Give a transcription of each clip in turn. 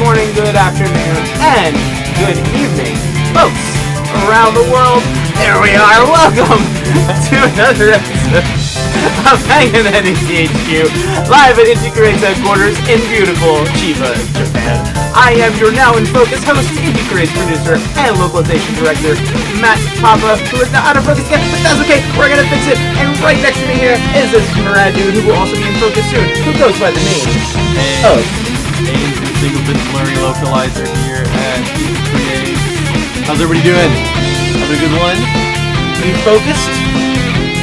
morning, good afternoon, and good evening, folks around the world. There we are. Welcome to another episode of Hangin at Inti HQ, live at Inti Creates headquarters in beautiful Chiba, Japan. I am your now in focus host, Inti Creates producer and localization director, Matt Papa, who is not out of focus yet, but that's okay. We're gonna fix it. And right next to me here is this rad dude who will also be in focus soon, who goes by the name of Singleton Blurry Localizer here at Inti Creates. How's everybody doing? Having a good one? You focused?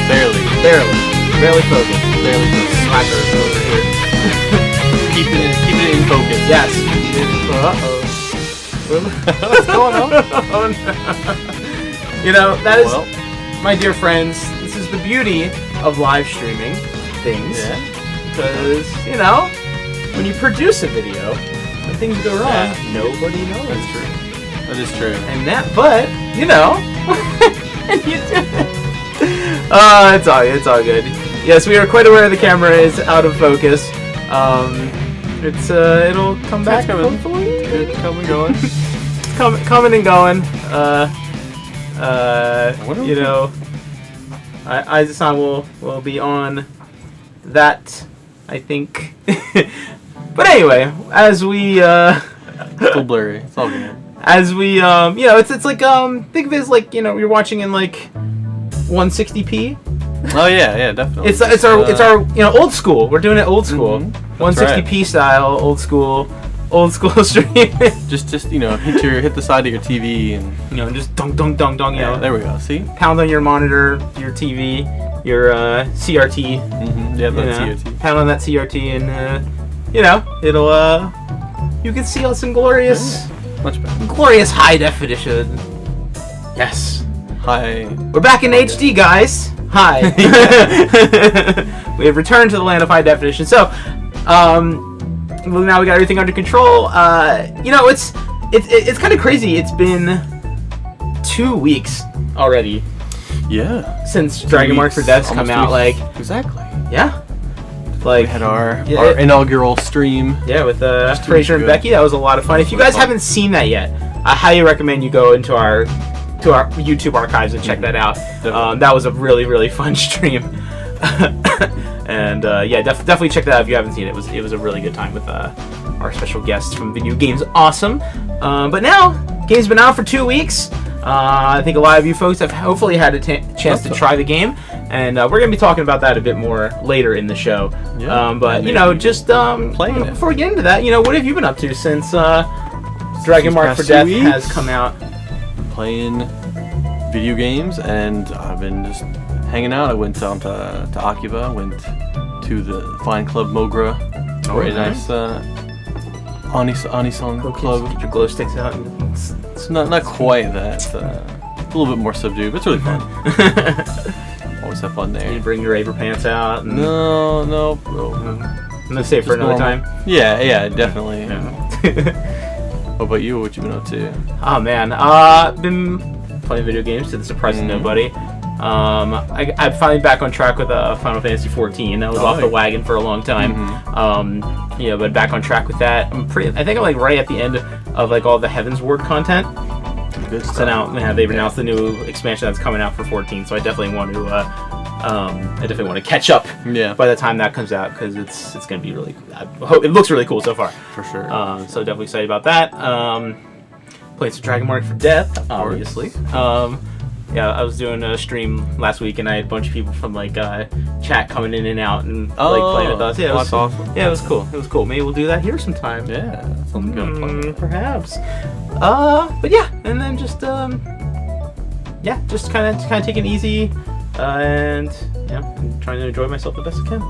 Barely. Barely focused. Barely focused. Smackers over here. Keeping it in focus. Yes. What's going on? Oh, no. You know, that is, my dear friends, this is the beauty of live streaming things. Yeah. Because, you know, when you produce a video, when things go wrong, nobody knows. That's true. That is true. And that, but, you know, and you do it. It's all good. Yes, we are quite aware the camera is out of focus. It'll come back hopefully. It's coming and going. It's coming and going. You know, Aizu-san will be on that, I think. But anyway, as we Still blurry. It's all good. As we you know, it's like think of it as like, you know, you're watching in like 160p. Oh yeah, definitely. It's our you know, old school. We're doing it old school. 160p right. style, old school stream. just you know, hit the side of your TV and you know, just dong, you know. There we go. See? Pound on your monitor, your TV, your CRT. Yeah, that's CRT. Pound on that CRT and you know, it'll you can see us in glorious much better. Glorious high definition. Yes. Hi. We're back in HD, guys. Hi. We have returned to the land of high definition. So, now we got everything under control. You know, it's kind of crazy. It's been 2 weeks already. Yeah. Since Dragon Mark for Devs come out, like exactly. Yeah. Like we had our inaugural stream. Yeah, with Fraser and Becky. That was a lot of fun. If you guys haven't seen that yet, I highly recommend you go into our YouTube archives and check that out. That was a really fun stream. And yeah, definitely check that out if you haven't seen it. It was a really good time with our special guests from Video Games Awesome. But now, game's been out for 2 weeks. I think a lot of you folks have hopefully had a chance to try the game, and we're going to be talking about that a bit more later in the show. Yeah, but, you know, just playing it. Before we get into that, you know, what have you been up to since Dragon Mark for Death has come out? Playing video games, and I've been just hanging out. I went down to Akiba, went to the fine club Mogra. Very nice Anisan club. Get your glow sticks out. It's not quite that. It's a little bit more subdued, but it's really fun. Always have fun there. You bring your Aver pants out? And No. I'm gonna save for another time. Yeah, definitely. Yeah. What about you? What you been up to? Oh man, been playing video games to the surprise of nobody. I'm finally back on track with Final Fantasy 14. I was off the wagon for a long time. You know, but back on track with that. I think I'm like right at the end of like all the Heaven's Ward content. Good stuff. So now they've announced the new expansion that's coming out for 14. So I definitely want to catch up. Yeah. By the time that comes out, because it's gonna be really. It looks really cool so far. For sure. So definitely excited about that. Playing some Dragon Mark for Death, obviously. Yeah, I was doing a stream last week, and I had a bunch of people from like chat coming in and out and like playing with us. Yeah, that's awesome. Yeah, it was cool. It was cool. Maybe we'll do that here sometime. Yeah, that sounds good. Perhaps. But yeah, and then just just kind of taking it easy, and and trying to enjoy myself the best I can.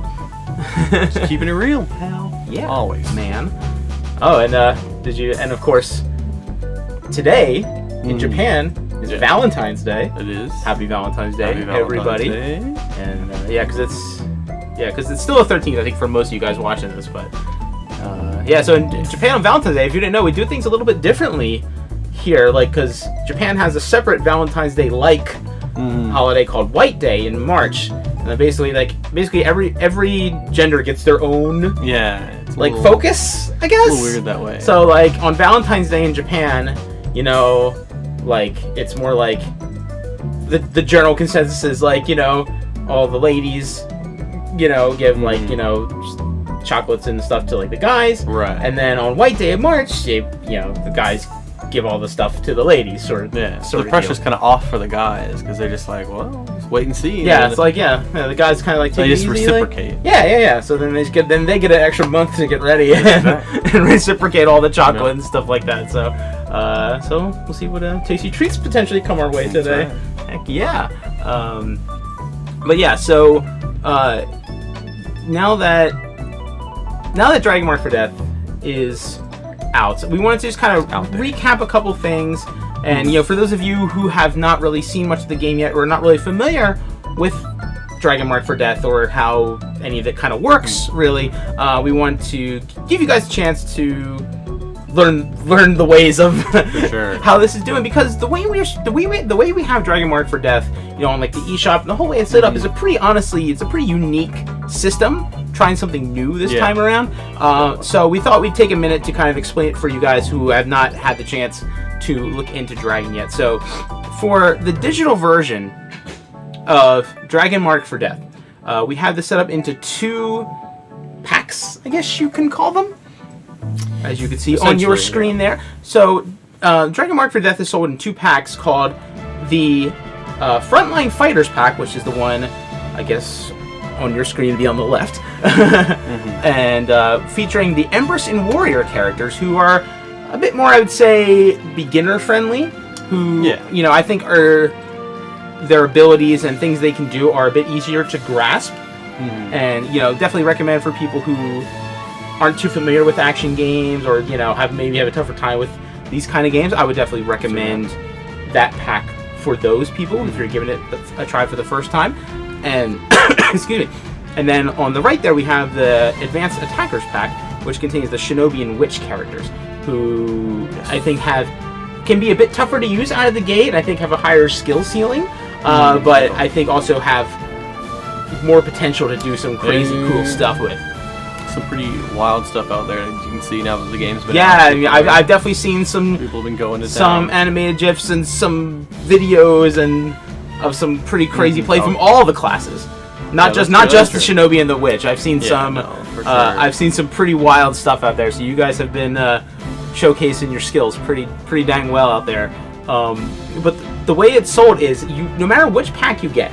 Just keeping it real, pal. Yeah, always, man. Oh, and and of course, today in Japan. It's Valentine's Day. It is. Happy Valentine's Day, everybody. And because it's still the 13th, I think, for most of you guys watching this. But so in Japan on Valentine's Day, if you didn't know, we do things a little bit differently here. Like, because Japan has a separate Valentine's Day-like holiday called White Day in March. And then basically every gender gets their own it's like focus, I guess. A little weird that way. So like on Valentine's Day in Japan, you know, like it's more like the general consensus is like, you know, all the ladies, you know, give like, you know, chocolates and stuff to like the guys. Right. And then on White Day of March, you know, the guys give all the stuff to the ladies, sort of. Yeah. So the pressure's kind of off for the guys because they're just like, well, just wait and see. Yeah, it's like the guys kind of like take they it just easy, reciprocate. Like, yeah. So then they get an extra month to get ready and reciprocate all the chocolate and stuff like that. So so we'll see what tasty treats potentially come our way today. Right. Heck yeah. But yeah, so now that Dragon Mark for Death is out, we wanted to just kind of recap a couple things, and you know, for those of you who have not really seen much of the game yet, or not really familiar with Dragon Mark for Death or how any of it kind of works, really, we want to give you guys a chance to learn the ways of how this is doing, because the way we have Dragon Mark for Death, you know, on like the eShop and the whole way it's set up is a pretty unique system. Trying something new this time around. So we thought we'd take a minute to kind of explain it for you guys who have not had the chance to look into Dragon yet. So for the digital version of Dragon Mark for Death, we have this set up into 2 packs, I guess you can call them, as you can see on your screen there. So Dragon Mark for Death is sold in 2 packs called the Frontline Fighters pack, which is the one, I guess, on your screen to be on the left, and featuring the Empress and Warrior characters, who are a bit more, I would say, beginner friendly, who, you know, I think their abilities and things they can do are a bit easier to grasp, and, you know, definitely recommend for people who aren't too familiar with action games, or, you know, maybe have a tougher time with these kind of games. I would definitely recommend that pack for those people if you're giving it a try for the first time. And excuse me. And then on the right there we have the Advanced Attackers pack, which contains the Shinobi and Witch characters, who I think can be a bit tougher to use out of the gate, and I think have a higher skill ceiling, but I think also have more potential to do some crazy cool stuff with. Some pretty wild stuff out there, as you can see now that the game's been out. I mean, I've definitely seen some people have been going to some animated GIFs and some videos and of some pretty crazy play from all the classes, not just the Shinobi and the Witch. I've seen I've seen some pretty wild stuff out there. So you guys have been showcasing your skills pretty dang well out there. But the way it's sold is no matter which pack you get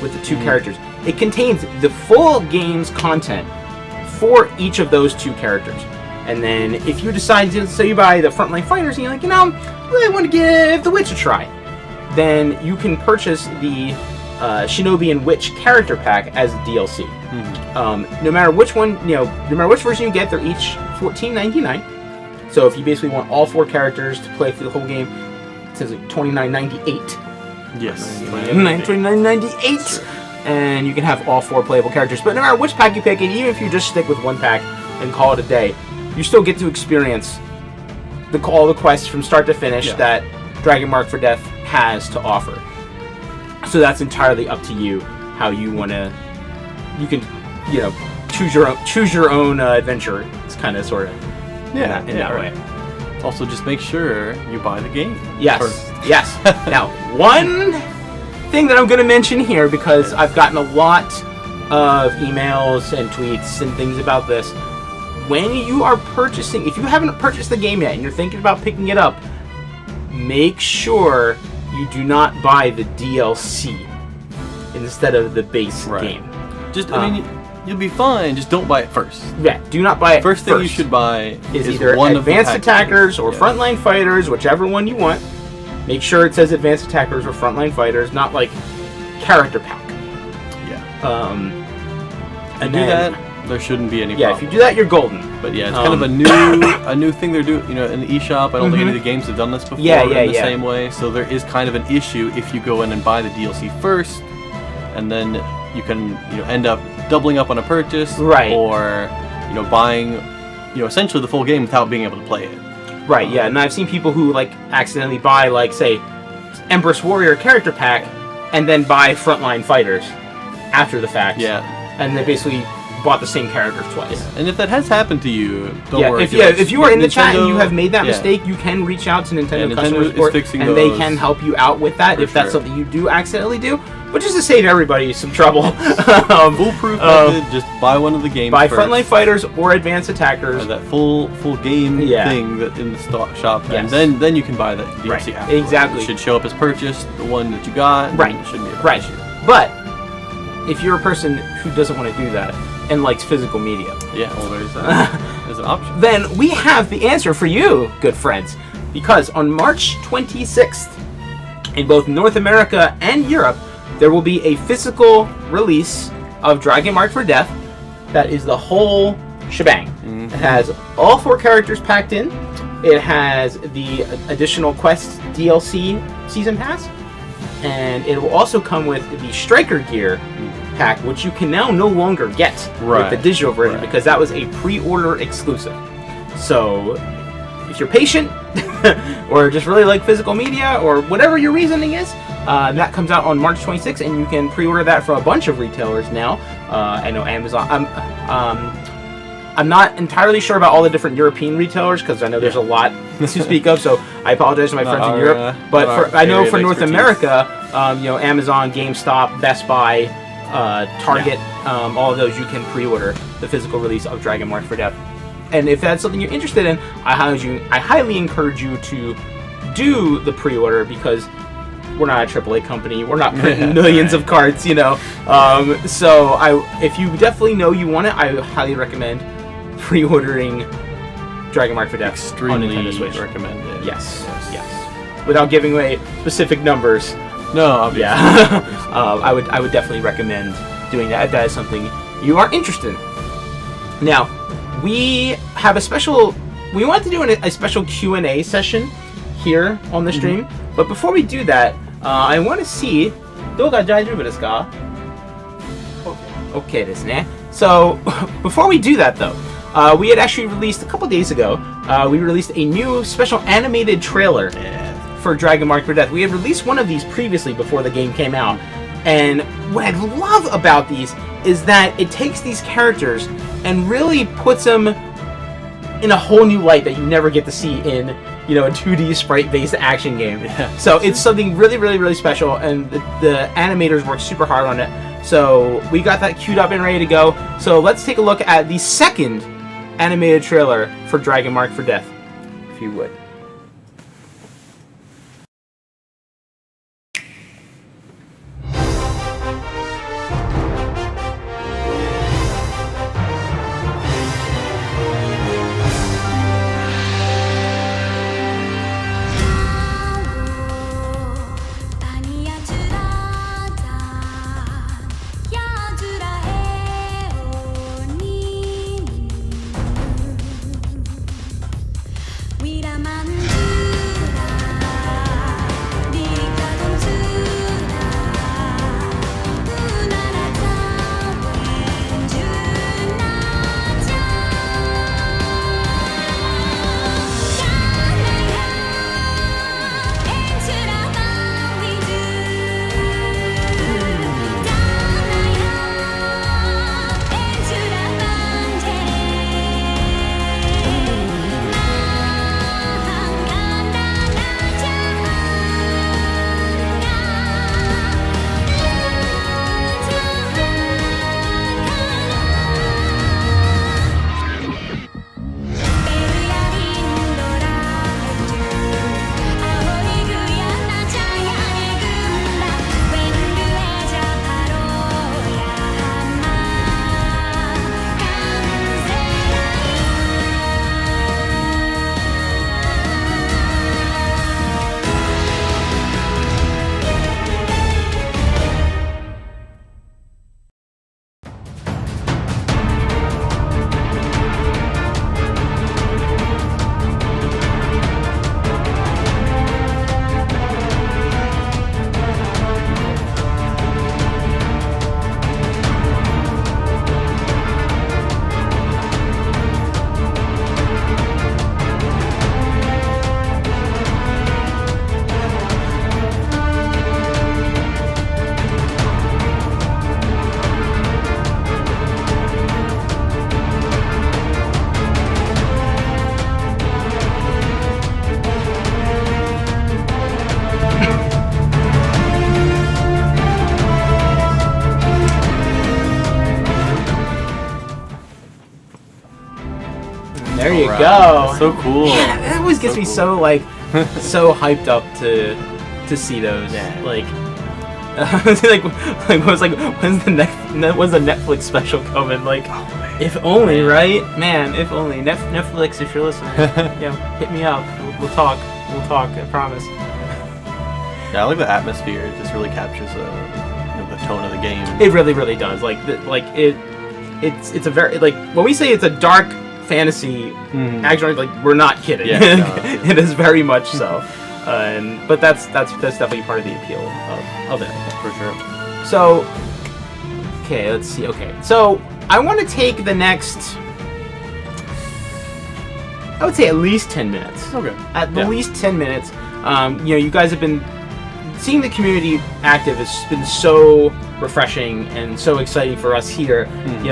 with the 2 characters, it contains the full game's content for each of those 2 characters. And then if you decide to, say you buy the Frontline Fighters and you're like, you know, I really want to give the Witch a try, then you can purchase the Shinobi and Witch character pack as a DLC. No matter which one, you know, no matter which version you get, they're each $14.99. So if you basically want all 4 characters to play through the whole game, it says like $29.98. Yes, $29.98. Sure. And you can have all 4 playable characters. But no matter which pack you pick, and even if you just stick with 1 pack and call it a day, you still get to experience all the quests from start to finish that Dragon Mark for Death has to offer. So that's entirely up to you how you want to. You can, you know, choose your own adventure. It's kind of sort of in that way. Also, just make sure you buy the game. Yes. Yes. Now, one thing that I'm going to mention here, because I've gotten a lot of emails and tweets and things about this. When you are purchasing, if you haven't purchased the game yet and you're thinking about picking it up, make sure you do not buy the DLC instead of the base game. Just, I mean, you'll be fine. Just don't buy it first. Yeah, do not buy it first. Thing you should buy is either one Advanced of the Attackers or Frontline Fighters, whichever one you want. Make sure it says Advanced Attackers or Frontline Fighters, not like character pack. And do that. There shouldn't be any problem. If you do that, you're golden. But yeah, it's kind of a new thing they're doing. You know, in the eShop, I don't think any of the games have done this before in the same way. So there is kind of an issue if you go in and buy the DLC first, and then you can end up doubling up on a purchase, or buying essentially the full game without being able to play it. Right. Yeah, and I've seen people who like accidentally buy like say Empress Warrior character pack and then buy Frontline Fighters. after the fact. Yeah. And they basically bought the same characters twice. Yeah. And if that has happened to you, don't worry. If you are in the chat and you have made that mistake, you can reach out to Nintendo customer support, and they can help you out with that if that's something you do accidentally do. But just to save everybody some trouble, foolproof method: just buy one of the games. Buy Frontline Fighters or Advanced Attackers. That full game thing that in the shop, and then you can buy that DLC after. Exactly. It should show up as purchased, the one that you got. Right. It shouldn't be right. But if you're a person who doesn't want to do that and likes physical media, well, there's an option. Then we have the answer for you, good friends, because on March 26th, in both North America and Europe, there will be a physical release of Dragon Marked for Death. That is the whole shebang. It has all 4 characters packed in. It has the additional quest DLC season pass, and it will also come with the Striker gear pack, which you can now no longer get with the digital version because that was a pre-order exclusive. So if you're patient or just really like physical media or whatever your reasoning is, that comes out on March 26th, and you can pre-order that from a bunch of retailers now. I know Amazon. I'm not entirely sure about all the different European retailers because I know there's a lot to speak of. So I apologize to my friends in Europe. But I know for North America, Amazon, GameStop, Best Buy, Target, all of those, you can pre-order the physical release of Dragon Marked for Death. And if that's something you're interested in, I highly encourage you to do the pre-order because we're not a AAA company. We're not printing millions of cards, So if you definitely know you want it, I highly recommend pre-ordering Dragon Marked for Death on Nintendo Switch. Recommended. Yes. Without giving away specific numbers. No, obviously. Yeah. I would definitely recommend doing that if that is something you are interested in. Now, we have we want to do a special Q&A session here on the stream, but before we do that, I want to see, 動画大丈夫ですか? Okay ですね. So, before we do that though, we had actually released, a couple days ago, we released a new special animated trailer for Dragon Marked for Death. We had released one of these previously before the game came out, and what I love about these is that it takes these characters and really puts them in a whole new light that you never get to see in, a 2D sprite-based action game. So it's something really, really, really special, and the animators work super hard on it. So we got that queued up and ready to go. So let's take a look at the second animated trailer for Dragon Marked for Death, if you would. Mira There you go. That's so cool. Yeah, it always gets me so like so hyped up to see those. Yeah. Like when's the Netflix special coming? Like, if only, right? Man, if only. Netflix, if you're listening, hit me up. We'll talk. I promise. Yeah, I like the atmosphere. It just really captures the tone of the game. It really, really does. It's a very when we say it's a dark fantasy action, like we're not kidding. Yeah, no. It is very much so. But that's definitely part of the appeal of it, for sure. So, okay, let's see. Okay, so I want to take the next, I would say at least 10 minutes. Okay. At the least 10 minutes. You guys have been seeing the community active has been so refreshing and so exciting for us here.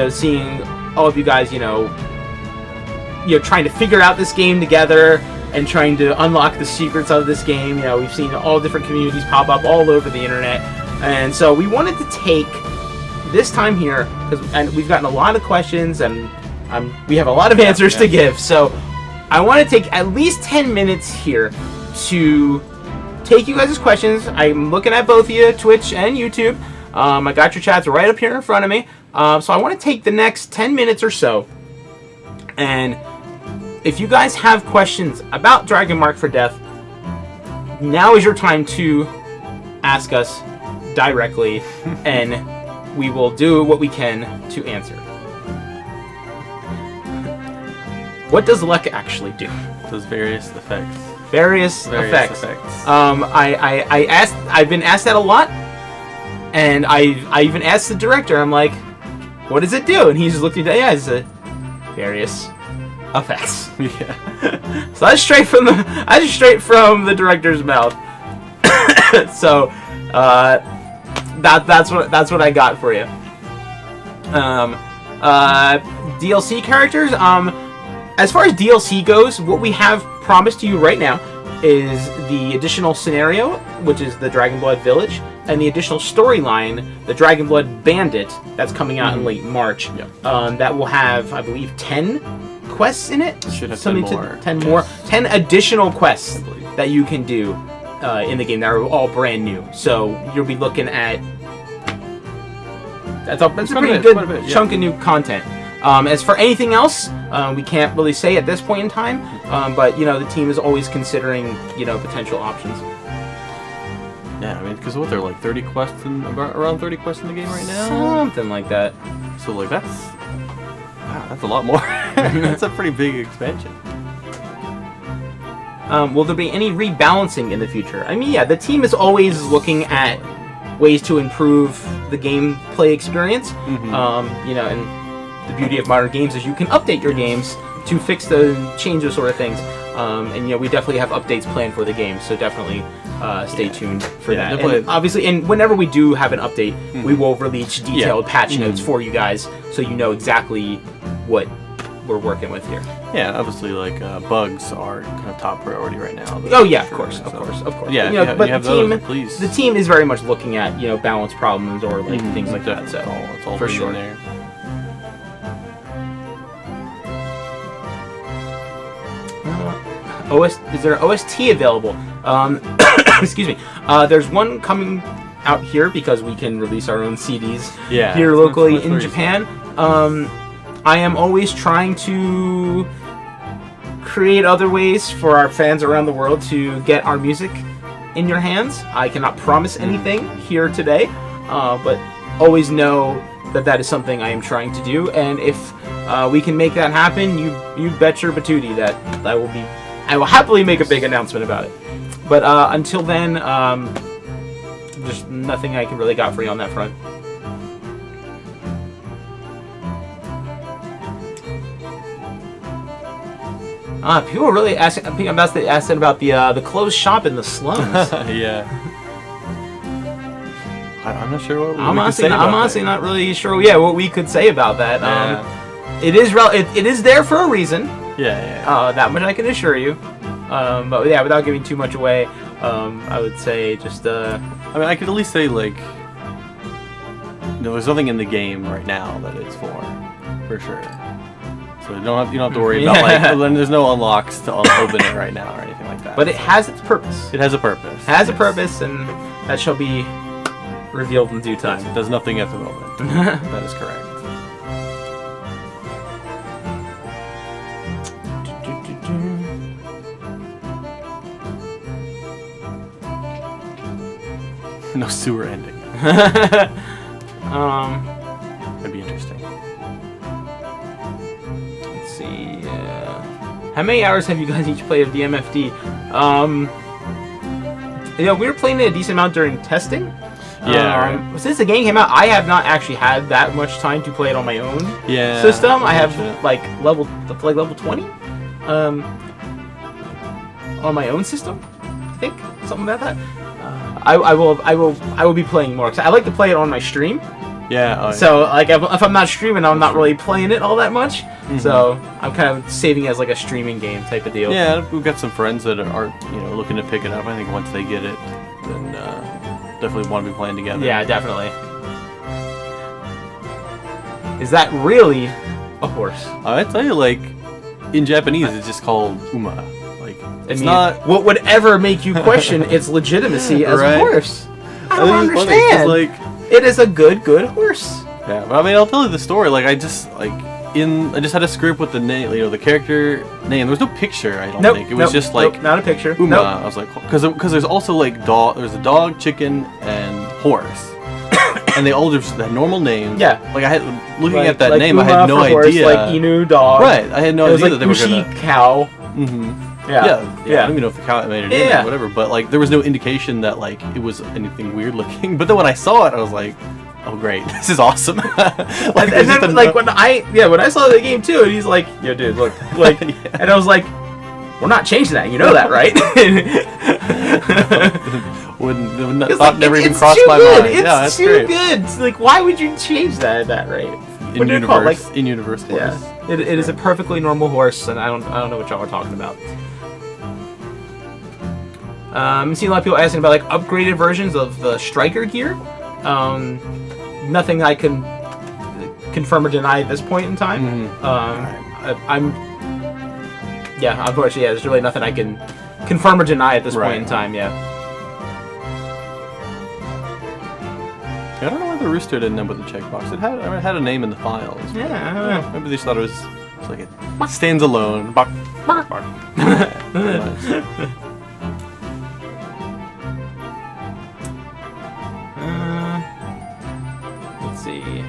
Seeing all of you guys, trying to figure out this game together and trying to unlock the secrets of this game. We've seen all different communities pop up all over the internet, and so we wanted to take this time here and we've gotten a lot of questions and we have a lot of answers to give. So I want to take at least 10 minutes here to take you guys' questions. I'm looking at both of you, Twitch and YouTube. I got your chats right up here in front of me. So I want to take the next 10 minutes or so, and if you guys have questions about Dragon Mark for Death, now is your time to ask us directly, and we will do what we can to answer. What does luck actually do? Those various effects. Various effects. I've been asked that a lot, and I even asked the director. I'm like, what does it do? And he just looked at me. Yeah, it's various effects. Yeah. So that's straight from the director's mouth. So that's what I got for you. DLC characters. As far as DLC goes, what we have promised to you right now is the additional scenario, which is the Dragonblood Village, and the additional storyline, the Dragonblood Bandit, that's coming out in late March. Yep. That will have, I believe, 10 quests in it. Should have something 10 more. 10 more. 10 additional quests that you can do in the game that are all brand new. So you'll be looking at that's a pretty good chunk of new content. As for anything else, we can't really say at this point in time. But the team is always considering potential options. Yeah, I mean, because there are like 30 quests around 30 quests in the game right now. Something like that. So that's a lot more. That's a pretty big expansion. Will there be any rebalancing in the future? I mean, yeah, the team is always looking at ways to improve the gameplay experience. And the beauty of modern games is you can update your games to fix change those sort of things. And we definitely have updates planned for the game, so definitely stay tuned for that. And obviously, and whenever we do have an update, we will release detailed patch notes for you guys, so you know exactly what we're working with here. Yeah, obviously, bugs are kind of top priority right now. Oh yeah, of course. Yeah, but the team is very much looking at balance problems or things like that. So it's all for sure. there. Is there an OST available? Excuse me. There's one coming out here because we can release our own CDs here locally in Japan. I am always trying to create other ways for our fans around the world to get our music in your hands. I cannot promise anything here today, but always know that is something I am trying to do. And if we can make that happen, you bet your patootie that I will happily make a big announcement about it. But until then, there's nothing I can really got for you on that front. People are really asking about the closed shop in the slums. Yeah. I'm not sure what I'm honestly not really sure. Yeah, what we could say about that. It is there for a reason. Yeah. That much I can assure you. But yeah, without giving too much away, I would say just. I mean, I could at least say there's nothing in the game right now that it's for sure. So so you don't have to worry about like. There's no unlocks to open it right now or anything like that. But it has its purpose. It has a purpose. It has a purpose, and that shall be revealed in due time. It does nothing at the moment. That is correct. No sewer ending. That'd be interesting. Let's see. How many hours have you guys each played of DMFD? You know, we were playing it a decent amount during testing. Yeah. Right. Since the game came out, I have not actually had that much time to play it on my own system. I have like level 20 on my own system. I think something about that. I will be playing more. 'Cause I like to play it on my stream. Yeah. So like if I'm not streaming, I'm not really playing it all that much. So I'm kind of saving it as like a streaming game type of deal. Yeah, we've got some friends that are looking to pick it up. I think once they get it, then definitely want to be playing together. Yeah, definitely. Is that really a horse? I tell you, like in Japanese, it's just called uma. Like it's not. What would ever make you question its legitimacy as a horse? I don't understand. Like it is a good horse. Yeah, but I mean, I'll tell you the story. Like I just had a script with the name, the character name. There was no picture. I don't think it was just like not a picture. Uma. I was like, because there's also like dog. There's a dog, chicken, and horse, and they all just had normal names. Yeah. Like I had looking at that like name, Uma I had no for horse, idea. Like Inu dog. Right. I had no idea that they were gonna. Cow. Yeah. I don't even know if the cow made it in or whatever, but like there was no indication that like it was anything weird looking. But then when I saw it, I was like, oh great, this is awesome. and then like when I saw the game too, and he's like, yo dude, look, like, and I was like, we're not changing that, you know that, right? Never even crossed my mind. It's too good. It's like, why would you change that at that rate? In universe horse. Yeah, it is a perfectly normal horse, and I don't know what y'all are talking about. I'm seeing a lot of people asking about like upgraded versions of the striker gear. Nothing I can confirm or deny at this point in time. Unfortunately, there's really nothing I can confirm or deny at this point in time. Yeah. I don't know why the rooster didn't end with the checkbox. It had a name in the files. Yeah, I don't know. Maybe they just thought it was like it stands alone. Bark, bark, bark. Let's see.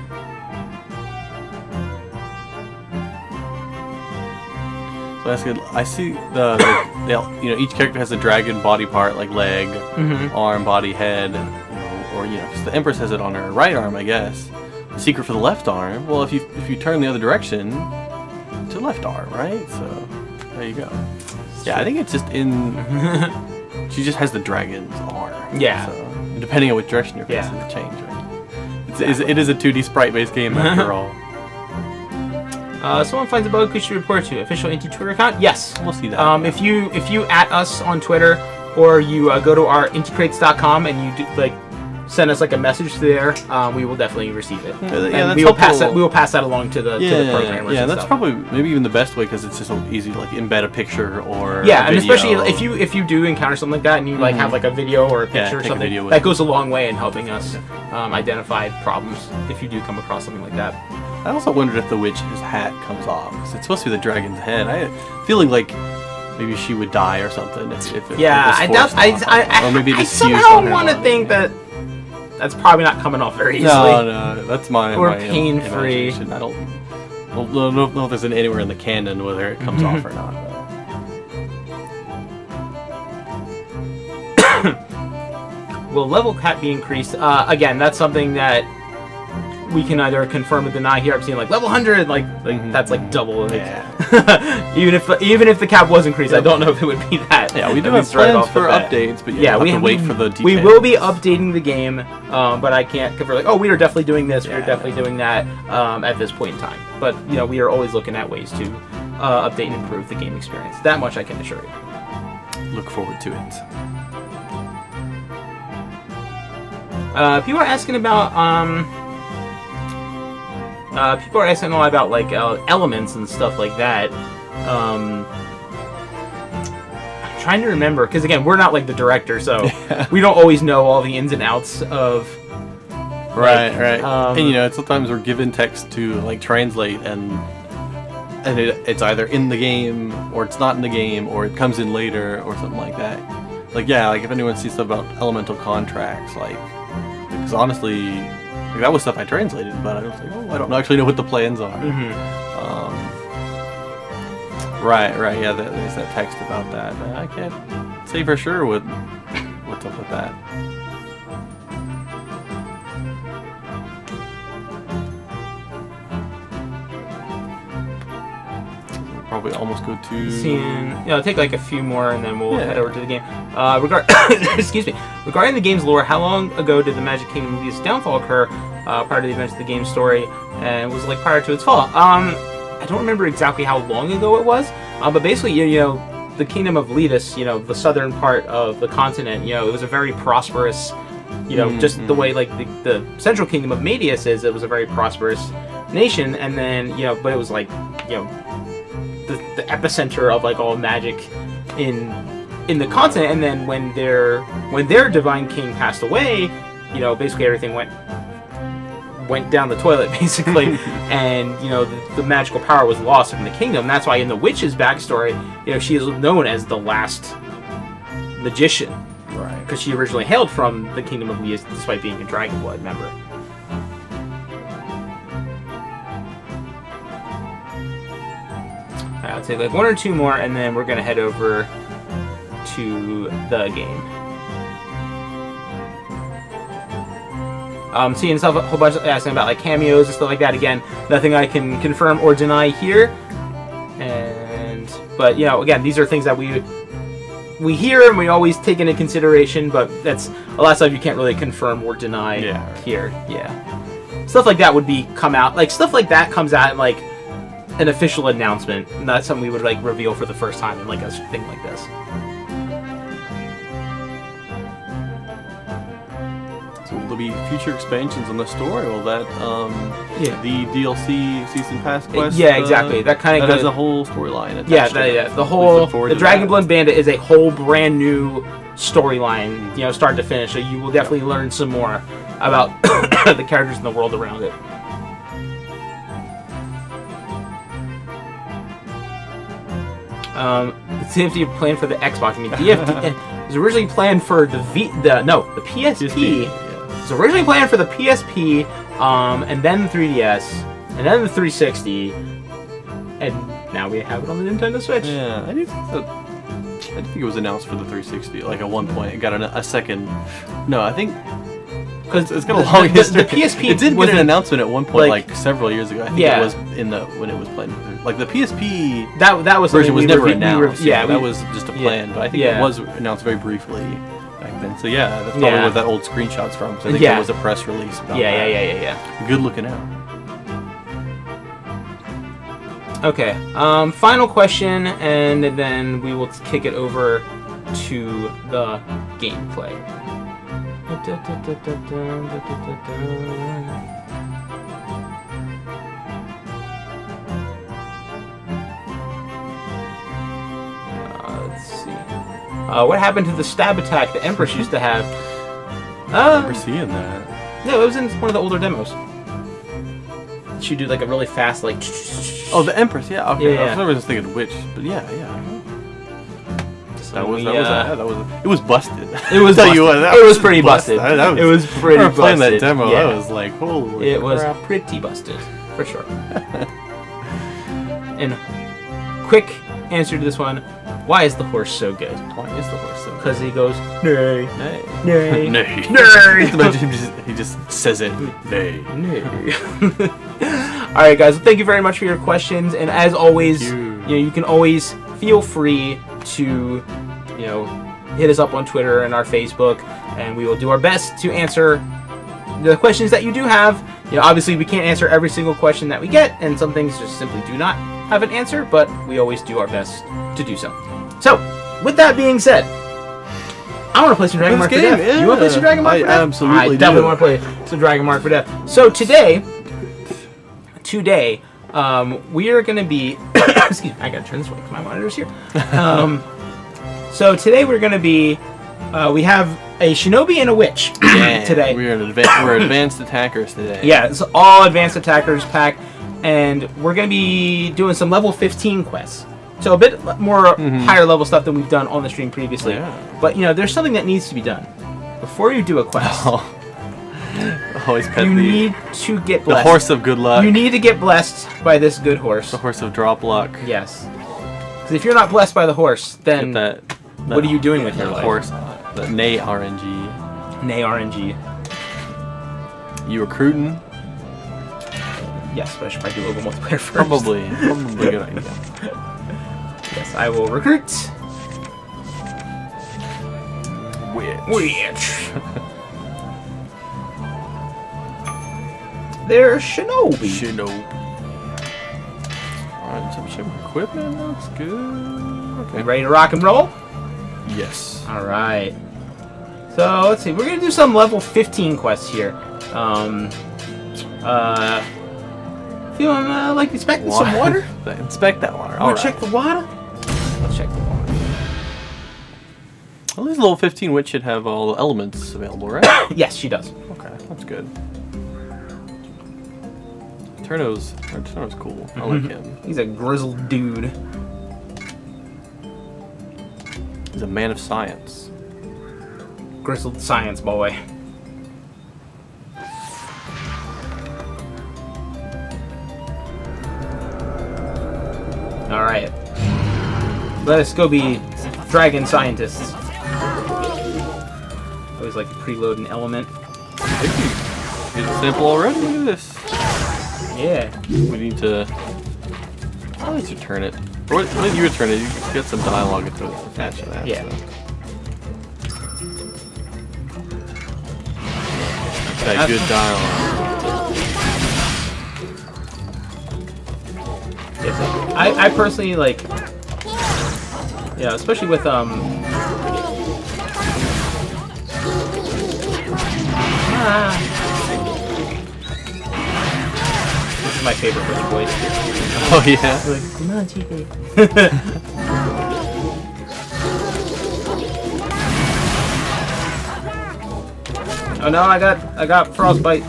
So that's good. I see each character has a dragon body part, like leg, arm, body, head. Or because the Empress has it on her right arm, I guess. The secret for the left arm. Well, if you turn the other direction, to left arm, right? So there you go. Yeah, I think it's just in. She just has the dragon's arm. Yeah. So depending on which direction you're facing, it changes. Right? It is a 2D sprite-based game after all. Someone finds a bug. Could you report to official Inti Twitter account? Yes. We'll see that. If you at us on Twitter, or you go to our inticreates.com and you send us like a message there, we will definitely receive it. And we will pass that along to the programmers. Yeah, that's probably maybe even the best way because it's just so easy to like embed a picture or and especially if you do encounter something like that and you like have like a video or a picture or something, that goes a long way in helping us identify problems if you do come across something like that. I also wondered if the witch's hat comes off because it's supposed to be the dragon's head. I feeling like maybe she would die or something. I doubt. Or maybe I somehow want to think that. That's probably not coming off very easily. No, that's my pain-free. I don't know if there's anywhere in the canon whether it comes off or not. Will level cap be increased? Again, that's something that we can either confirm or deny here. I'm seeing like level 100, that's like double. Even if the cap was increased, I don't know if it would be that. Yeah, we do have plans for updates, but we have to wait for the details. We will be updating the game, but I can't confirm we are definitely doing this, we're definitely doing that at this point in time. But we are always looking at ways to update and improve the game experience. That much I can assure you. Look forward to it. People are asking about People are asking a lot about like elements and stuff like that. I'm trying to remember because again, we're not like the director, so we don't always know all the ins and outs of. Right. And you know, sometimes we're given text to like translate, and it's either in the game or it's not in the game, or it comes in later or something like that. Like like if anyone sees stuff about elemental contracts, like because honestly, like, that was stuff I translated, but I was like, I don't actually know what the plans are. Right, yeah, there's that text about that. I can't say for sure what's up with that. Probably almost go to take like a few more and then we'll head over to the game. Excuse me. Regarding the game's lore, how long ago did the Magic Kingdom Lee's downfall occur prior to the events of the game's story, and was it like prior to its fall? I don't remember exactly how long ago it was, but basically, you know, the Kingdom of Letus, you know, the southern part of the continent, you know, it was a very prosperous, you know, just the way like the central kingdom of Medius is, it was a very prosperous nation, and then, you know, but it was like, you know, the epicenter of like all magic in the continent, and then when their divine king passed away, you know, basically everything went down the toilet basically, and you know the magical power was lost from the kingdom. That's why in the witch's backstory, you know, she is known as the last magician, right? Because she originally hailed from the kingdom of Leas, despite being a Dragonblood member. I'll take like one or two more, and then we're gonna head over to the game. Seeing stuff, a whole bunch of asking about like cameos and stuff like that. Again, nothing I can confirm or deny here. But you know, again, these are things that we hear and we always take into consideration. But that's a lot of stuff you can't really confirm or deny here. Yeah, stuff like that would come out. Like stuff like that comes out in like an official announcement. Not something we would like reveal for the first time in like a thing like this. Will there be future expansions on the story? Will that, the DLC Season Pass quest? Yeah, exactly. That kind of has a whole storyline attached to it. Yeah. The Dragonblood Bandit is a whole brand new storyline, you know, start to finish. So you will definitely learn some more about the characters in the world around it. DMFD planned for the Xbox. I mean, DMFD was originally planned for the PSP. It was originally planned for the PSP, and then the 3DS, and then the 360, and now we have it on the Nintendo Switch. Yeah, I didn't think it was announced for the 360. Like at one point, it got a second. No, I think. Because it's got a long history. The PSP it did get an announcement at one point, like several years ago. I think it was when it was planned. Like the PSP that was version was never announced. That was just a plan, but I think it was announced very briefly back then. So yeah, that's probably where that old screenshot's from. So I think there was a press release about that. Yeah. Good looking out. Okay, final question, and then we will kick it over to the gameplay. Let's see. What happened to the stab attack the Empress used to have? I remember seeing that. No, it was in one of the older demos. She'd do like a really fast, like. Oh, the Empress, yeah. Okay, I was just thinking Witch, but yeah. It was busted. It was busted. It was pretty busted. It was pretty busted. Playing that demo, I was like, holy It was pretty busted, for sure. And quick answer to this one: why is the horse so good? Why is the horse so good? Because he goes, nay, nay, nay, nay. He just says it, nay, nay. All right, guys. Well, thank you very much for your questions, and as always, you can always feel free to, hit us up on Twitter and our Facebook, and we will do our best to answer the questions that you do have. Obviously, we can't answer every single question that we get, and some things just simply do not have an answer, but we always do our best to do so. So, with that being said, I want to play some Dragon Mark for Death. You want to play some Dragon Mark for Death? Absolutely. I definitely want to play some Dragon Mark for Death. So today, today we are going to be... excuse me, I got to turn this way because my monitor's here. So today we're going to be... we have a shinobi and a witch today. We're advanced attackers today. Yeah, it's all advanced attackers pack, and we're going to be doing some level 15 quests. So a bit more higher level stuff than we've done on the stream previously. Yeah. But, you know, there's something that needs to be done. Before you do a quest, you need to get blessed. The horse of good luck. You need to get blessed by this good horse. The horse of drop luck. Yes. Because if you're not blessed by the horse, then what are you doing with your life? Horse, the Nay RNG. Nay RNG. You recruiting? Yes, but I should probably do local multiplayer first. Probably a good idea. Yes, I will recruit. Witch. There's shinobi. Alright, some equipment. Looks good. Okay. Ready to rock and roll? Yes. Alright. So, let's see. We're going to do some level 15 quests here. Feeling like inspecting some water? Inspect that water. Alright. Check the water? Let's check the water. At least level 15 witch should have all the elements available, right? Yes, she does. Okay, that's good. Turno's cool. I like him. He's a grizzled dude. He's a man of science. Grizzled science boy. Alright. Let us go be dragon scientists. Always like to preload an element. Get a sample already? Look at this. Yeah. We need to... I'll let you turn it. Or let you turn it. You get some dialogue attached to that. Yeah. So. That good dialogue. Yes, I personally like... Yeah, especially with this is my favorite witch voice. Oh yeah. Like, come on, TK. Oh no, I got frostbite.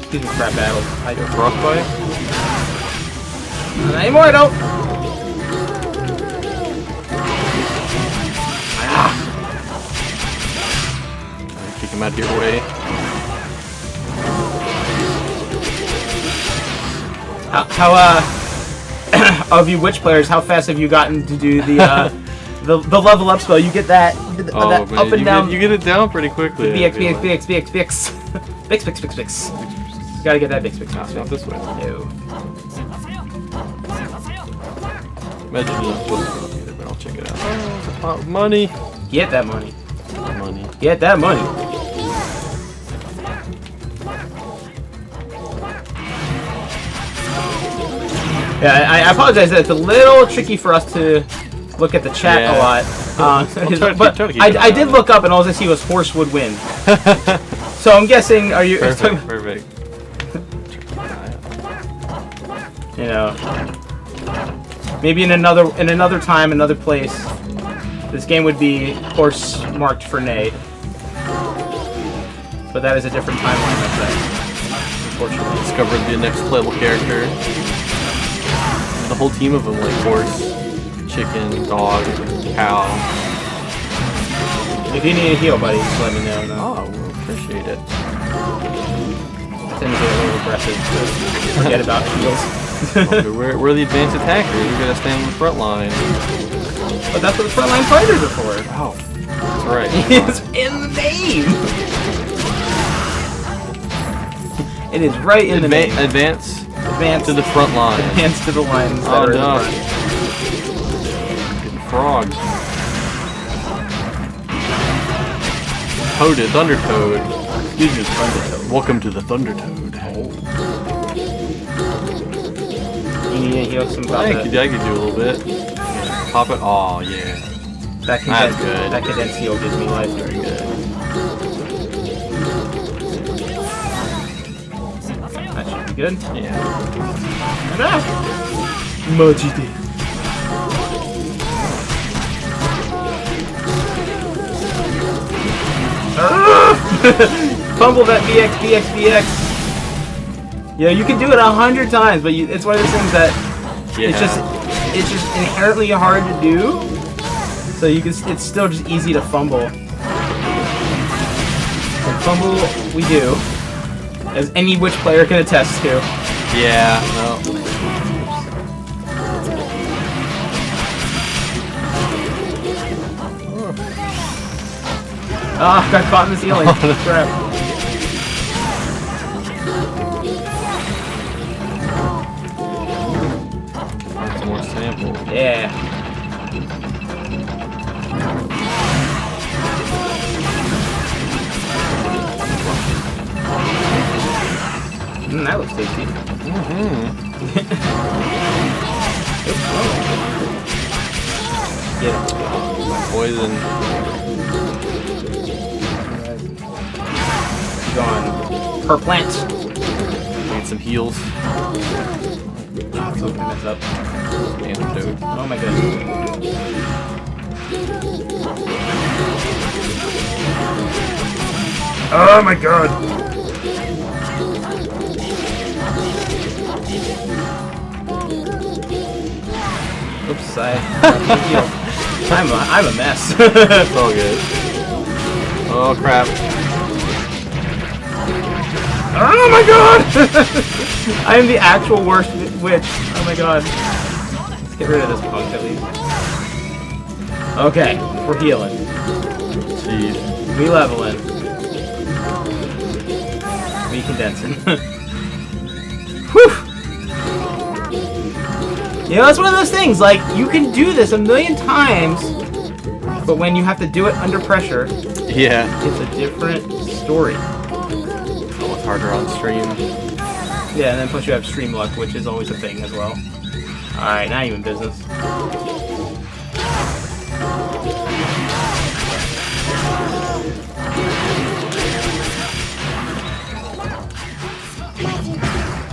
Excuse me, crap battle. I do frostbite? Not anymore, I don't! Kick him out of your way. How of you witch players, how fast have you gotten to do the the level up spell? You get that, that up and down. You get it down pretty quickly. BX. Bix. You gotta get that Bix. Not this way. No. Imagine you're supposed to go either, but I'll check it out. Oh, money. Get that money. Money. Get that money. Yeah, I apologize that it's a little tricky for us to look at the chat a lot. But I did look up and all I see was horse would win. So I'm guessing, are you... Perfect. You know... Maybe in another time, another place, this game would be horse marked for nay. But that is a different timeline, I'd say. Unfortunately. Discovered the next playable character. The whole team of them, like horse, chicken, dog, cow. If you need a heal, buddy, just let me know. No? Oh, we'll appreciate it. I tend to get a little aggressive, so forget about heals. we're the advanced attackers. We gotta stand on the front line. But that's what the frontline fighters are for. Oh, that's right. It's in the name. It is right in the name. Advance to the front line. Advance to the lines. Oh no! Getting frogged. Toaded, Thunder Toad. Excuse me, Thunder Toad. Welcome to the Thunder Toad. You need to heal some. I could do a little bit. Pop it. Oh yeah. That condensed heal gives me life. Very good. That should be good. Yeah. Majide. Fumble that BX. Yeah, you can do it 100 times, but it's one of those things that it's just inherently hard to do. So it's still just easy to fumble. And fumble we do, as any which player can attest to. Yeah. No. Ah, got caught in the ceiling. Crap. Some more samples. Yeah. That looks tasty. Get it. Poison. Gone. Per plant. Need some heals. So we can mess up. Antidote. Oh my goodness. Oh my god. Oops, I'm a mess. It's all good. Oh crap. Oh my god! I am the actual worst witch. Oh my god. Let's get rid of this punk at least. Okay, we're healing. Jeez. We leveling. We condensing. Whew! You know, it's one of those things, like, you can do this a million times, but when you have to do it under pressure, yeah, it's a different story. It's harder on stream. Yeah, and then plus you have stream luck, which is always a thing as well. Alright, now you in business.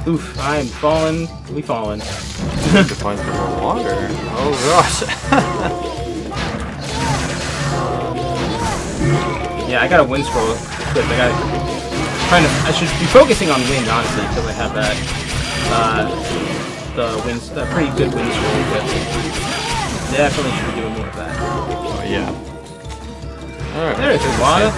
Oof, I'm falling. We falling. To find some more water. Oh gosh. Yeah, I got a wind scroll equipped. I should be focusing on wind, honestly, because I have that. The pretty good wind scroll equipped. Definitely should be doing more of that. Oh yeah. All right. There's your water.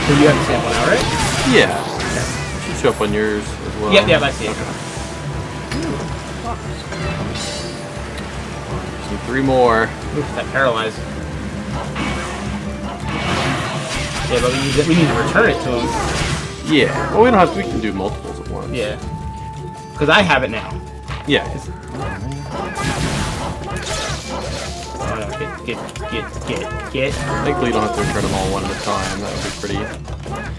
So you have the sample now, right? Yeah. Okay. Should show up on yours as well. Yep, I see it. Okay. Just need 3 more. Oof, that paralyzed. Yeah, but we need to return it to him. Yeah. Well, we don't have. We can do multiples at once. Yeah. Because I have it now. Yeah. Oh no! Get. Thankfully, you don't have to return them all one at a time. That would be pretty.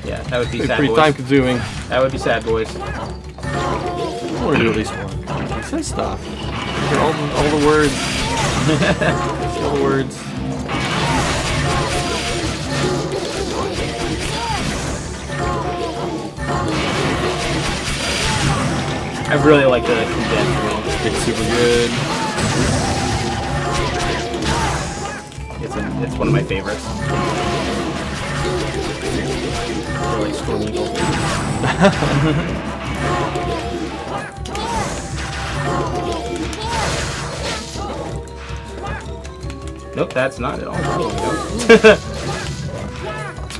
Yeah, that would be sad. Pretty time consuming. That would be sad, boys. I want to do at least one. He says stuff. All the words. All the words. I really like the condensed one. It's super good. It's one of my favorites. Really Storm Eagle. Nope, that's not at all.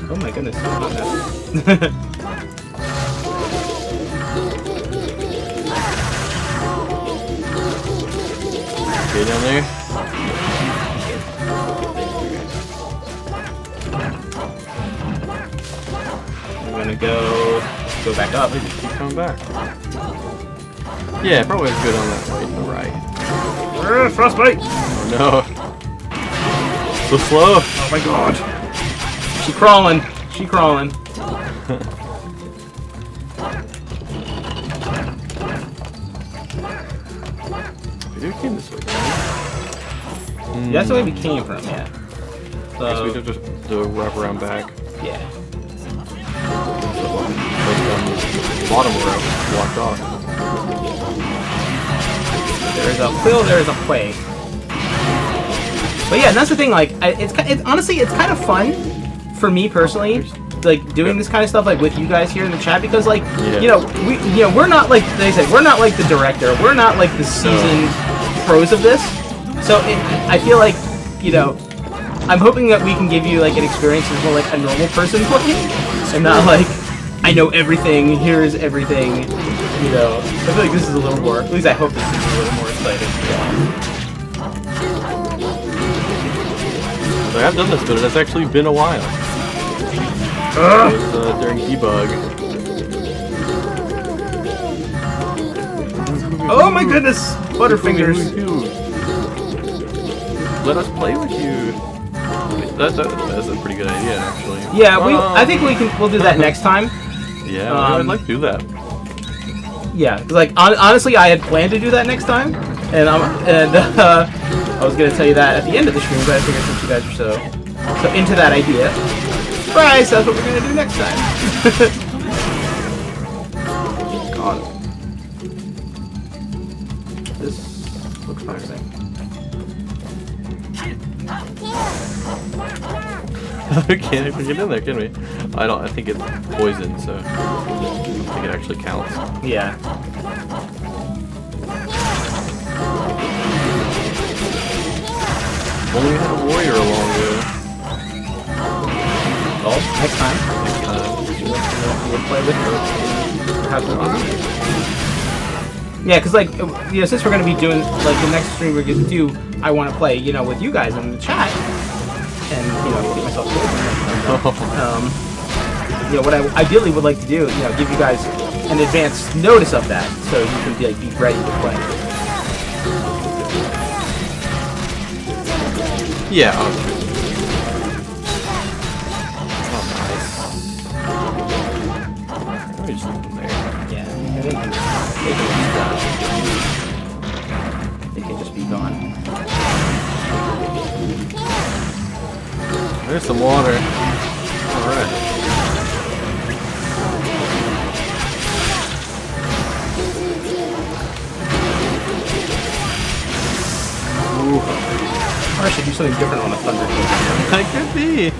Oh my goodness. Okay, down there. I'm gonna go back up. They just keep coming back. Yeah, probably good on that way to the right. Frostbite! Oh no. So slow. Oh my god. She crawling. We came this way. That's the way we came from, yeah. So we have to wrap around back. Yeah. Bottom row blocked off. There's a Quill, there's a Quay. But yeah, that's the thing. Like, honestly, it's kind of fun for me personally, like doing this kind of stuff like with you guys here in the chat because, like, you know, we're not like they said, we're not like the director, we're not like the seasoned pros of this. So I feel like, you know, I'm hoping that we can give you like an experience as more like a normal person playing, and not like I know everything. Here's everything. You know, I feel like this is a little more. At least I hope this is a little more exciting. I have done this, but it has actually been a while. It was during debug. Oh my goodness! Butterfingers! Let us play with you. That's a pretty good idea, actually. Yeah, I think we'll do that next time. Yeah, I'd like to do that. Yeah, because like honestly, I had planned to do that next time, and I was gonna tell you that at the end of the stream, but I figured since you guys are so into that idea, surprise! That's what we're gonna do next time. God, this looks promising. We can't even get in there, can we? I think it's poison, so I don't think it actually counts. Yeah. Only had a warrior along there. Well, next time. We'll play with her. Yeah, because like, you know, since we're gonna be doing like the next stream we're gonna do, I want to play, you know, with you guys in the chat. And, you know, get myself you know, what I ideally would like to do, you know, give you guys an advance notice of that, so you can be, like, be ready to play. Yeah. Oh, nice. Just there. Yeah. They can just be gone. There's some water. Alright. Or I should do something different on a thunder kill. That could be.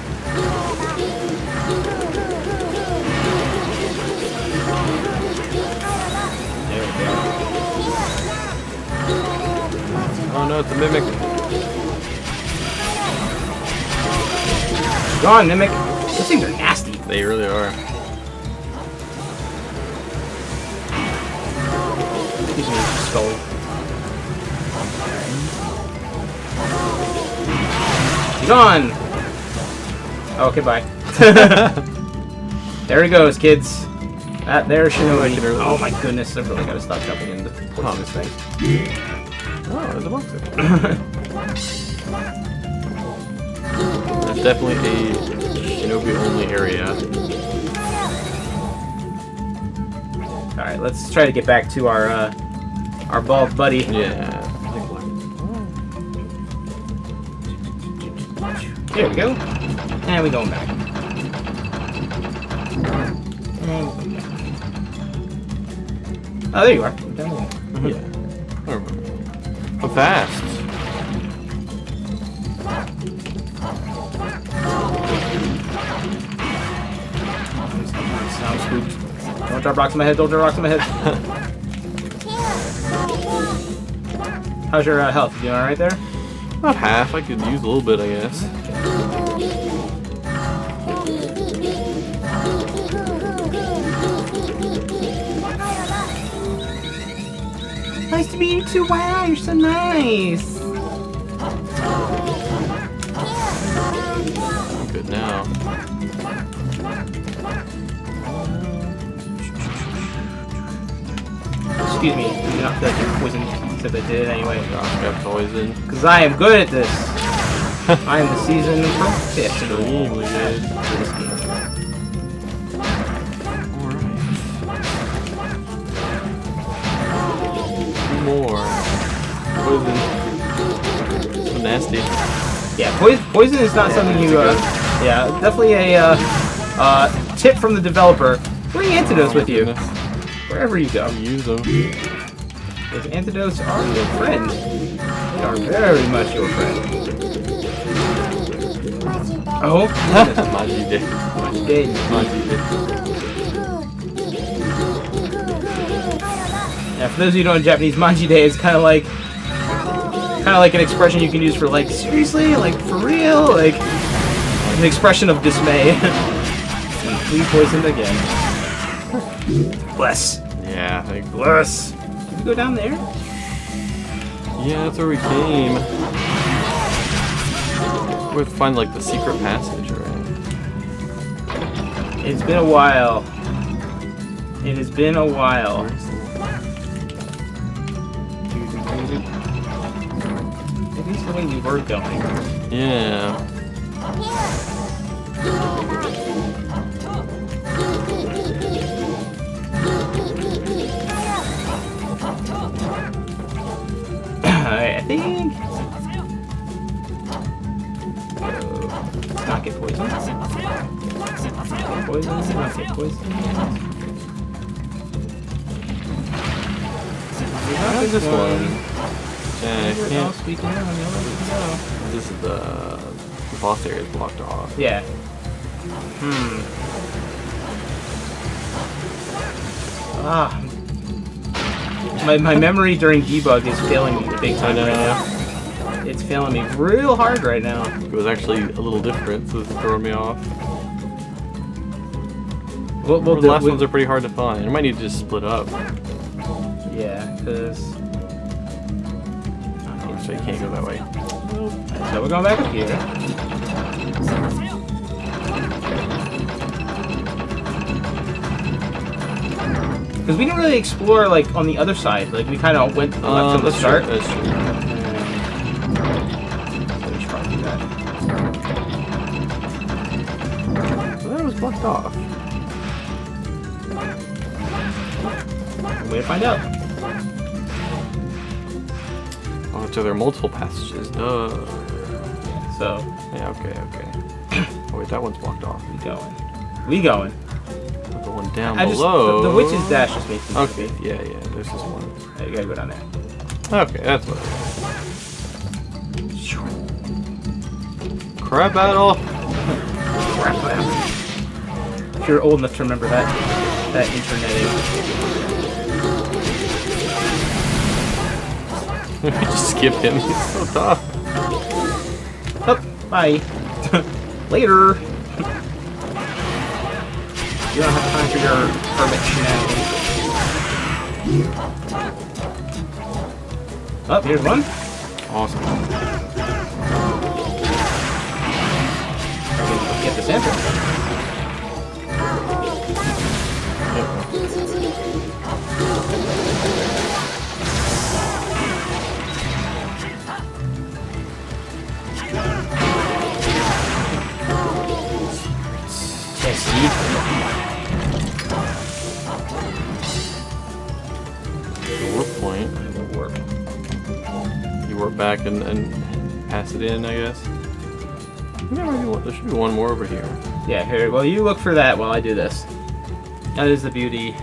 There we go. Oh no, it's a mimic. Go on, Mimic. These things are nasty. They really are. These are skull. Gone! Oh, okay, bye. There it goes, kids. That there Shinobi. Oh my goodness, I really gotta stop jumping into this thing. Oh, there's a box there. That's definitely a Shinobi-only area. Alright, let's try to get back to our bald buddy. Yeah. There we go. And we're going back. Oh, there you are. Yeah. I remember. I'm fast. Sound spooked. Don't drop rocks in my head, don't drop rocks in my head. How's your health? You doing alright there? About half. I could use a little bit, I guess. Nice to meet you too. Wow, you're so nice. I'm good now. Excuse me, do not feel like you're poisoned. Except I did it anyway. Gosh, I got poisoned. Because I am good at this. I am the seasoned professional Extremely good. for this game. Alright. More. What is nasty. Yeah, poison is not something you. Yeah, definitely a tip from the developer. Bring antidotes with you wherever you go. Use them. Because antidotes are your friend. They are very much your friend. Oh, Maji day. Maji day. Yeah, for those of you who don't know Japanese, Manji Day is kind of like an expression you can use for like seriously, like for real, like an expression of dismay. We poisoned again. Bless. Yeah, like bless. Did we go down there? Yeah, that's where we came. We have to find like the secret passage, right? It's been a while. It has been a while. At least the way we were going. Yeah. Alright, I think. Let's not get poisoned. Not get poisoned. Not get poisoned. Not this one. Yeah, I can't. This is the boss area is blocked off. Yeah. My memory during debug is failing me big time right now. It's failing me real hard right now. It was actually a little different, so it's throwing me off. The last ones are pretty hard to find. I might need to just split up. Yeah, because... So you can't go that way. So we're going back up here. Because we didn't really explore, like, on the other side. Like, we kind of went left from the start. That's true. So we should probably do that. Well, that was blocked off. Way to find out. Oh, so there are multiple passages. Duh. So. Yeah, okay. Oh, wait, that one's blocked off. We going. We're going down below. The witch's dash just makes me okay, yeah, there's this one. Yeah, you gotta go down there. Okay, that's what it is. Crab battle! Crab battle. If you're old enough to remember that internet. Just skip him, he's so tough. Oh, bye. Later. You don't have time for your hermit shenanigans. Oh, here's one. Awesome. Get the center. Warp point. Warp. You warp back and pass it in, I guess. There should be one more over here. Yeah, here. Well, you look for that while I do this. That is the beauty.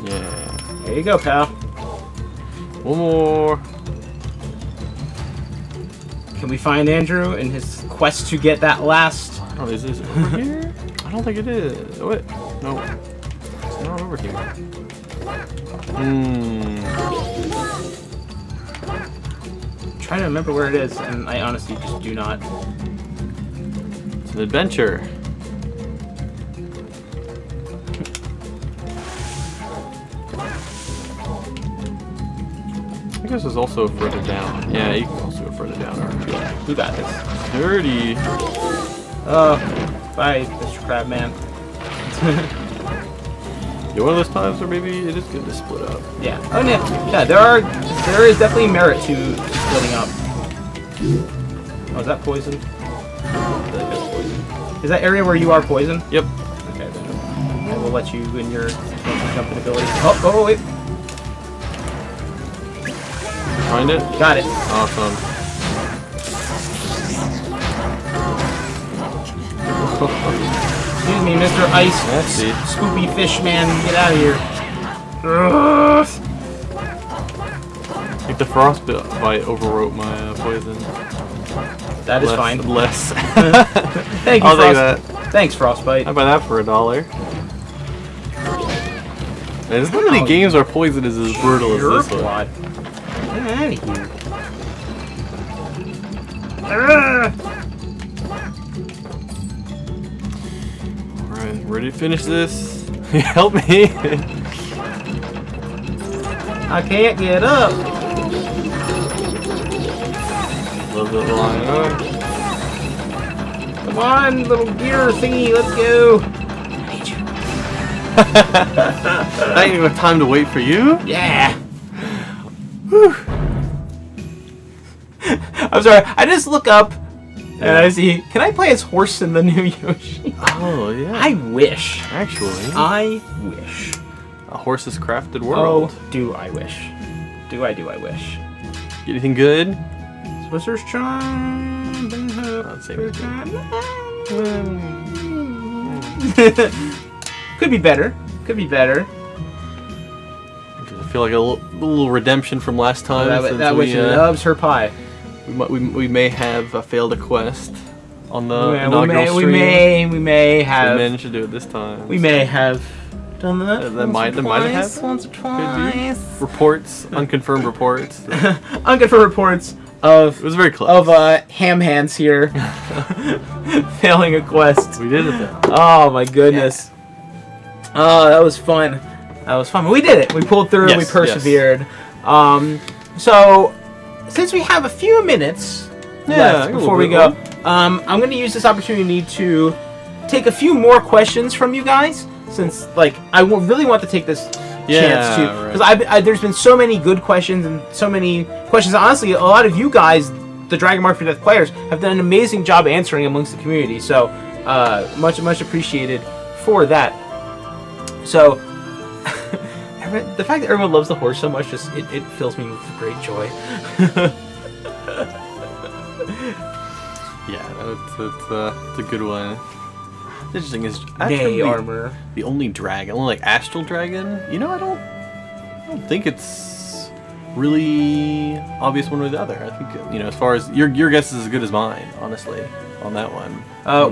Yeah. There you go, pal. One more. Can we find Andrew in his quest to get that last? Oh, is this over here? I don't think it is. Oh, wait. No. It's not over here. I'm trying to remember where it is, and I honestly just do not. It's an adventure. I guess it's also further down. Yeah, you can also go further down. Yeah, you got this. Dirty. Oh, bye, Mr. Crabman. Yeah, one of those times where maybe it is good to split up. Yeah. Oh yeah. Yeah, there is definitely merit to splitting up. Oh, is that poison? I feel like that's poison. Is that area where you are poison? Yep. Okay, then I will let you in your jumping ability. Oh, wait. Find it? Got it. Awesome. Excuse me, Mr. Ice Spoopy Fish Man. Get out of here. I think the frostbite overwrote my poison. That is fine. Less. Thank you, I'll take that. Thanks, Frostbite. I buy that for $1. There's not many games where poison is as brutal as this one. Get out of here. Alright, ready to finish this? Help me! I can't get up. Love that line. Come on, little gear thingy, let's go. I need you. I ain't even time to wait for you? Yeah. Whew. I'm sorry, I just look up and I see, can I play as horse in the new Yoshi? Oh, yeah. I wish. Actually. I wish. A horse's crafted world. Oh, do I wish. Do I wish. Get anything good? Swisser's Charm. Could be better. Could be better. I feel like a little redemption from last time. That witch loves her pie. We may have failed a quest on the inaugural stream. We may have. We managed to do it this time. We may have done that. That might have. Once or twice. Reports, unconfirmed reports. Unconfirmed reports of. It was very close. Of ham hands here failing a quest. We did it though. Oh my goodness. Yeah. Oh, that was fun. That was fun. We did it. We pulled through. Yes, we persevered. Yes. So, since we have a few minutes left before we go, I'm going to use this opportunity to take a few more questions from you guys. Since, like, I really want to take this chance to, because there's been so many good questions and so many questions. Honestly, a lot of you guys, the Dragon Mark for Death players, have done an amazing job answering amongst the community. So, much appreciated for that. So, the fact that everyone loves the horse so much, just it fills me with great joy. Yeah, it's a good one. The interesting is actually armor. The only dragon, only like astral dragon. You know, I don't think it's really obvious one or the other. I think as far as your guess is as good as mine, honestly, on that one.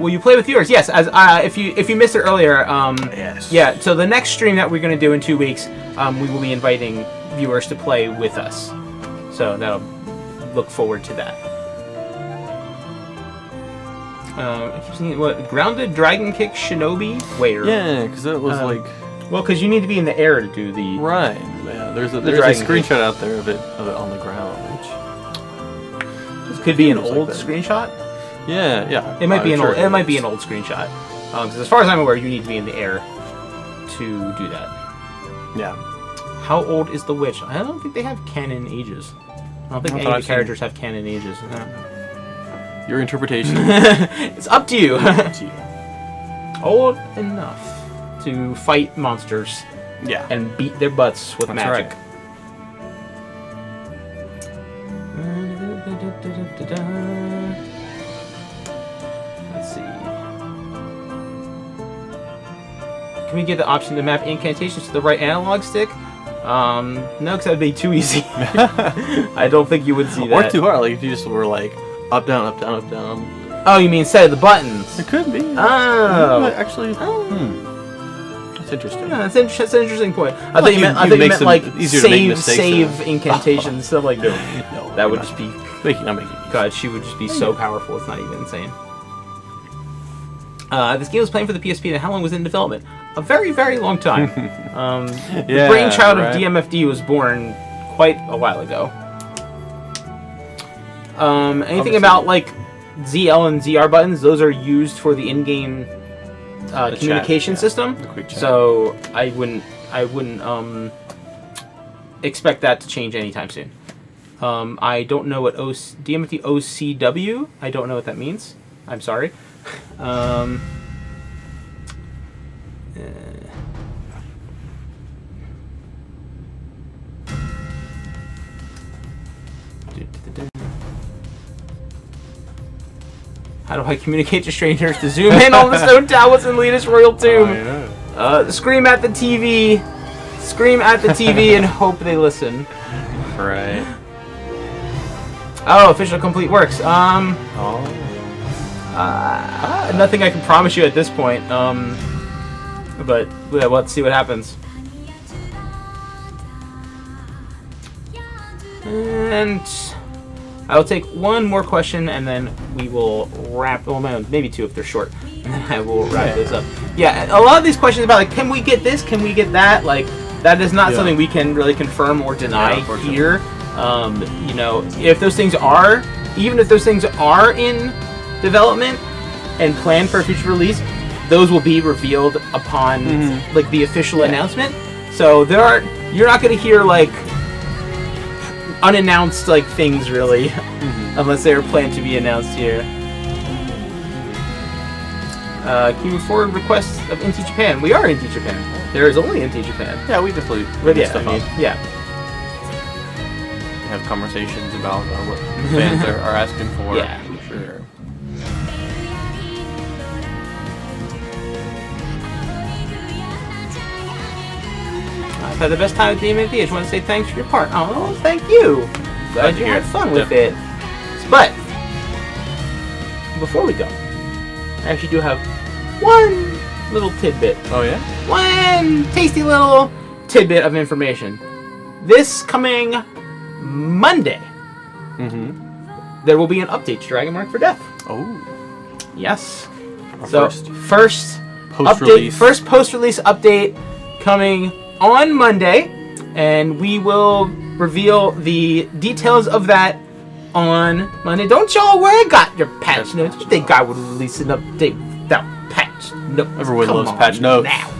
Will you play with viewers? Yes. As if you missed it earlier, yes. Yeah. So the next stream that we're going to do in 2 weeks, we will be inviting viewers to play with us. So that'll look forward to that. I keep seeing what grounded dragon kick shinobi. Wait. Yeah, because that was like. Well, because you need to be in the air to do the. Right. Yeah. There's a screenshot out there of it on the ground, which. This could be an old screenshot. Yeah, yeah. It might be an old. It might be an old screenshot. Because as far as I'm aware, you need to be in the air to do that. Yeah. How old is the witch? I don't think they have canon ages. I don't think any of the characters have canon ages. Your interpretation. It's up to you. Old enough to fight monsters. Yeah. And beat their butts with magic. Right. Can we get the option to map incantations to the right analog stick? No, because that would be too easy. I don't think you would see that. Or too hard, like if you just were like up, down, up, down, up, down. Oh, you mean instead of the buttons? It could be. Oh. Actually, that's interesting. Yeah, that's an interesting point. I thought you meant like save incantations, stuff like that. No, that would just be... not making God, she would just be so powerful, it's not even insane. This game was playing for the PSP, and how long was it in development? A very, very long time. The brainchild of DMFD was born quite a while ago. Anything about like ZL and ZR buttons? Those are used for the in-game communication system. So I wouldn't expect that to change anytime soon. I don't know what DMFD OCW. I don't know what that means. I'm sorry. How do I communicate to strangers to zoom in on the stone tablets and lead us royal tomb? Scream at the TV. Scream at the TV and hope they listen. Right. Oh, official complete works. Nothing I can promise you at this point. But yeah, let's see what happens. And I'll take one more question, and then we will wrap. Well, maybe two if they're short, and then I will wrap this up. Yeah, a lot of these questions about like, can we get this? Can we get that? Like, that is not something we can really confirm or deny here. You know, if those things are, even if those things are in development and planned for a future release, those will be revealed upon like the official announcement. So there are, you're not going to hear like unannounced like things really, unless they are planned to be announced here. Can you move forward requests of Inti Japan? We are Inti Japan. There is only Inti Japan. Yeah, we definitely stuff up. Yeah. We have conversations about what fans are asking for. Yeah, sure. I've had the best time at DMFD. I just want to say thanks for your part. Oh, thank you. Glad you had fun with it. But before we go, I actually do have one little tidbit. Oh yeah? One tasty little tidbit of information. This coming Monday, there will be an update to Dragon Mark for Death. Oh. Yes. Our so first post-release. First post-release update coming on Monday, and we will reveal the details of that on Monday. Don't y'all worry, I got your patch notes. You think I would release an update without patch notes? Everyone loves patch notes. Now.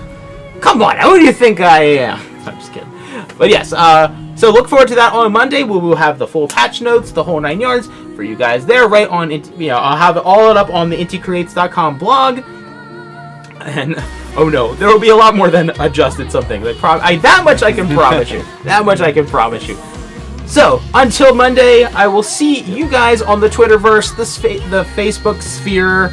Come on, who do you think I am? I'm just kidding. But yes, so look forward to that on Monday. We will have the full patch notes, the whole 9 yards for you guys there, right on, I'll have it all up on the IntiCreates.com blog. And oh no, there will be a lot more than adjusted something. That much I can promise you. That much I can promise you. So, until Monday, I will see you guys on the Twitterverse, the Facebook sphere,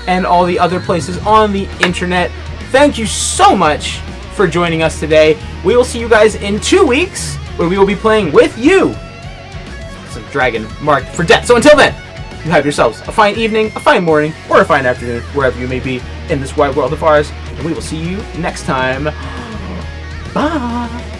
and all the other places on the internet. Thank you so much for joining us today. We will see you guys in 2 weeks, where we will be playing with you some Dragon Marked for Death. So until then, you have yourselves a fine evening, a fine morning, or a fine afternoon, wherever you may be in this wide world of ours. And we will see you next time. Bye!